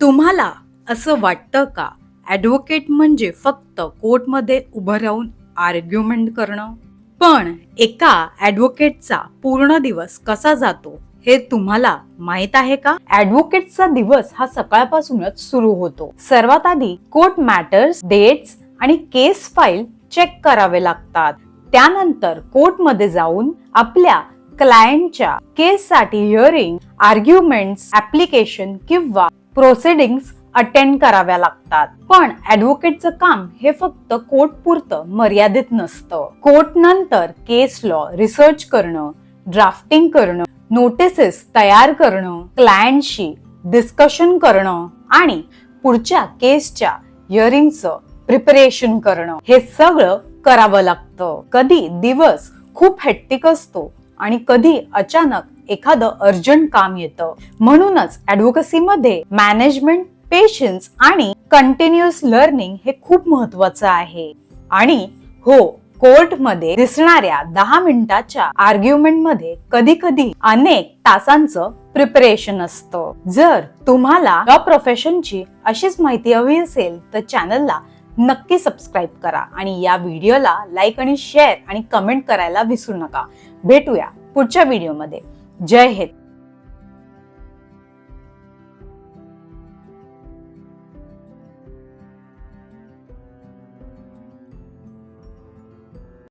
तुम्हाला असं वाटतं का ॲडव्होकेट म्हणजे फक्त कोर्टमध्ये उभं राहून आर्ग्युमेंट करणं? पण एका ॲडव्होकेटचा पूर्ण दिवस कसा जातो हे तुम्हाला माहित आहे का? ॲडव्होकेटचा दिवस हा सकाळपासूनच सुरू होतो. सर्वात आधी कोर्ट मॅटर्स, डेट्स आणि केस फाईल चेक करावे लागतात. त्यानंतर कोर्टमध्ये जाऊन आपल्या क्लायंटच्या केससाठी हिअरिंग, आर्ग्युमेंट्स, ऍप्लिकेशन किंवा प्रोसिडिंग्स अटेंड कराव्या लागतात. पण ॲडव्होकेटचं काम हे फक्त कोर्ट पुरतं मर्यादित नसतं. कोर्ट नंतर केस लॉ रिसर्च करणं, ड्राफ्टिंग करणं, नोटिसेस तयार करणं, क्लायंटशी डिस्कशन करणं आणि पुढच्या केसच्या हिअरिंगचं प्रिपरेशन करणं हे सगळं करावं लागतं. कधी दिवस खूप हेक्टिक असतो आणि कधी अचानक एखादं अर्जंट काम येतं. म्हणूनच ॲडव्होकसीमध्ये मॅनेजमेंट, पेशन्स आणि कंटिन्युअस लर्निंग हे खूप महत्वाचं आहे. आणि हो, कोर्टमध्ये दिसणाऱ्या 10 मिनिटाच्या आर्ग्युमेंट मध्ये कधी कधी अनेक तासांचं प्रिपरेशन असतं. जर तुम्हाला लॉ प्रोफेशनची अशीच माहिती हवी असेल तर चॅनलला नक्की सबस्क्राईब करा आणि या व्हिडिओला लाईक आणि शेअर आणि कमेंट करायला विसरू नका. भेटूया पुढच्या व्हिडिओमध्ये. जय हिंद.